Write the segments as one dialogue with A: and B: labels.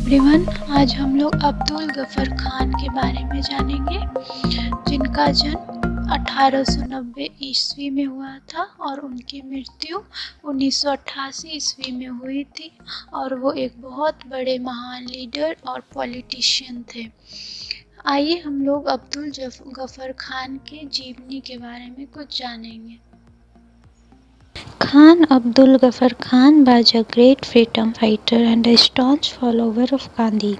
A: Everyone, आज हम लोग अब्दुल गफ़र खान के बारे में जानेंगे, जिनका जन्म 1890 ईस्वी में हुआ था और उनकी मृत्यु 1988 ईस्वी में हुई थी। और वो एक बहुत बड़े महान लीडर और पॉलिटिशियन थे। आइए हम लोग अब्दुल गफ़र खान के जीवनी के बारे में कुछ जानेंगे।
B: Khan Abdul Ghaffar Khan was a great freedom fighter and a staunch follower of Gandhi.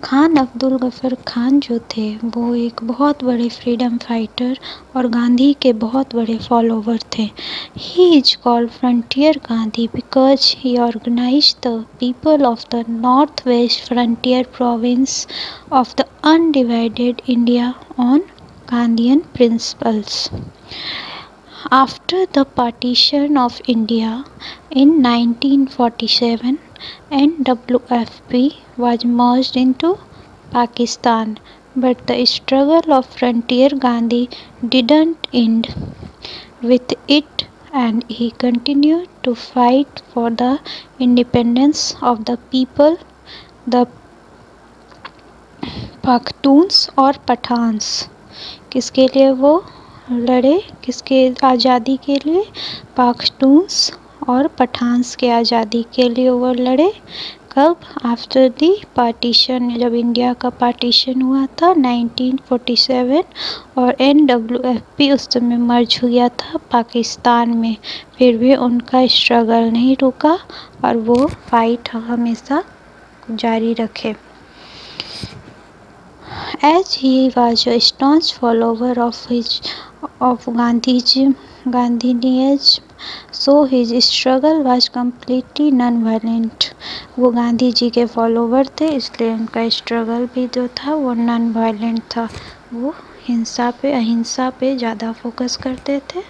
B: Khan Abdul गफ़र Khan जो थे वो एक बहुत बड़े फ्रीडम फाइटर और गांधी के बहुत बड़े फॉलोवर थे। He is called Frontier Gandhi because he organised the people of the North West Frontier Province of the undivided India on Gandhian principles. After the partition of India in 1947, NWFP was merged into Pakistan, but the struggle of Frontier Gandhi didn't end with it, and he continued to fight for the independence of the people, the पख्तून्स और पठान्स. किसके लिए वो लड़े? किसके आज़ादी के लिए? पख्तून्स और पठान्स के आज़ादी के लिए वो लड़े. कब? आफ्टर दी पार्टीशन, जब इंडिया का पार्टीशन हुआ था 1947 और NWFP उस समय मर्ज हो गया था पाकिस्तान में. फिर भी उनका स्ट्रगल नहीं रुका और वो फाइट हमेशा जारी रखे. As he was a staunch follower of Gandhianism, so his struggle was completely non-violent. वो गांधी जी के फॉलोवर थे, इसलिए उनका स्ट्रगल भी जो था वो नॉन वायलेंट था. वो अहिंसा पे ज़्यादा फोकस करते थे.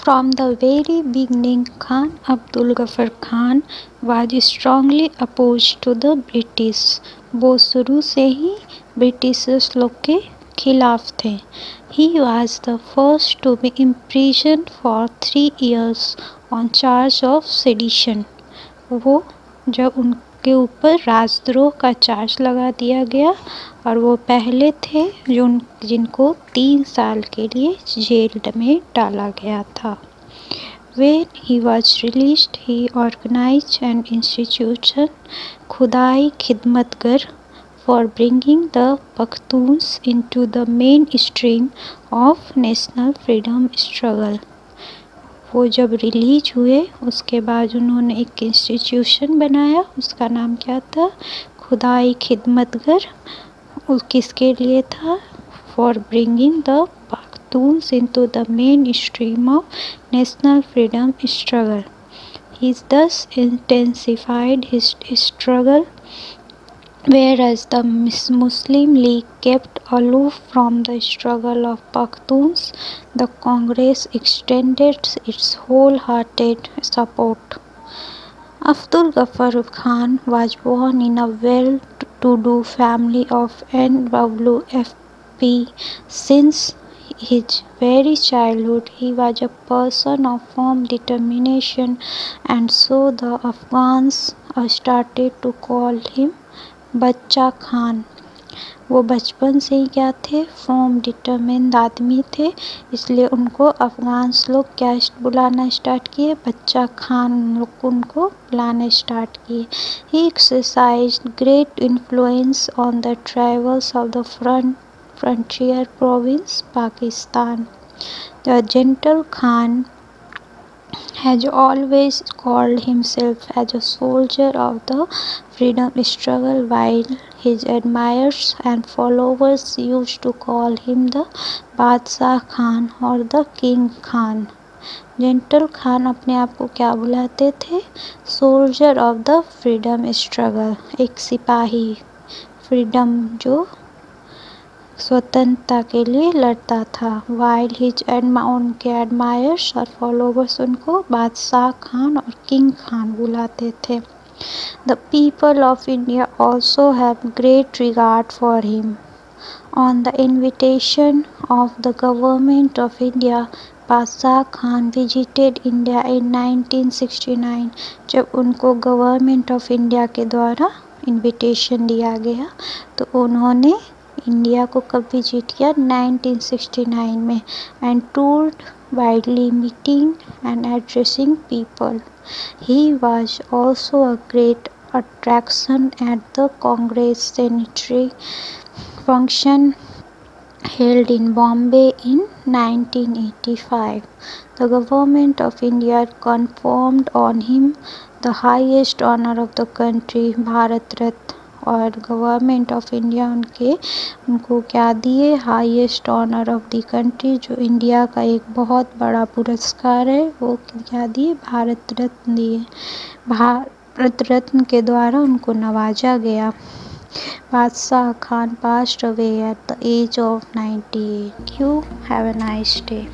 B: From the very beginning, Khan Abdul Ghaffar Khan was strongly opposed to the British. वो शुरू से ही ब्रिटिशर्स लोग के खिलाफ थे. He was the first to be imprisoned for 3 years on charge of sedition. वो जब उनके ऊपर राजद्रोह का चार्ज लगा दिया गया और वो पहले थे जिनको 3 साल के लिए जेल में डाला गया था. When he was released, he organized an institution, खुदाई Khidmatgar, for bringing the Pakhtuns into the mainstream of national freedom struggle. वो जब रिलीज हुए उसके बाद उन्होंने एक इंस्टीट्यूशन बनाया, उसका नाम क्या था? खुदाई खिदमतगर. किसके लिए था? For bringing the Pakhtuns into the mainstream of national freedom struggle. He thus intensified his struggle, whereas the Muslim League kept aloof from the struggle of Pakhtuns. The Congress extended its wholehearted support. Abdul Ghaffar Khan was born in a well-to-do family of NWFP. Since his very childhood, he was a person of firm determination, and so the Afghans started to call him बच्चा खान. वो बचपन से ही क्या थे? Firm determined आदमी थे, इसलिए उनको अफ़गान्स लोग क्या बुलाना स्टार्ट किए? बच्चा खान लोग उनको बुलाना स्टार्ट किए. He exercised great influence on the tribals of the frontier province Pakistan. The gentle Khan has always called himself as a soldier of the freedom struggle, while his admirers and followers used to call him the Badshah Khan or the King Khan. Gentle Khan अपने आप को क्या बुलाते थे? Soldier of the freedom struggle, एक सिपाही freedom जो स्वतंत्रता के लिए लड़ता था. वाइल हिज उनके एडमायर्स और फॉलोवर्स उनको बादशाह खान और किंग खान बुलाते थे. The people of India also have great regard for him. On the invitation of the government of India, बादशाह खान विजिटेड इंडिया इन 1969। जब उनको गवर्नमेंट ऑफ इंडिया के द्वारा इनविटेशन दिया गया तो उन्होंने इंडिया को कब विजिट किया? 1969 में। And toured widely meeting and addressing people. He was also a great attraction at the Congress Centenary function held in Bombay in 1985. The government of India conferred on him the highest honor of the country, Bharat Ratna। और government of India उनको क्या दिए? Highest honour of the country, जो India का एक बहुत बड़ा पुरस्कार है, वो क्या दिए? भारत रत्न दिए। भारत रत्न के द्वारा उनको नवाजा गया। बादशाह Khan passed away at the age of 98. You have a nice day.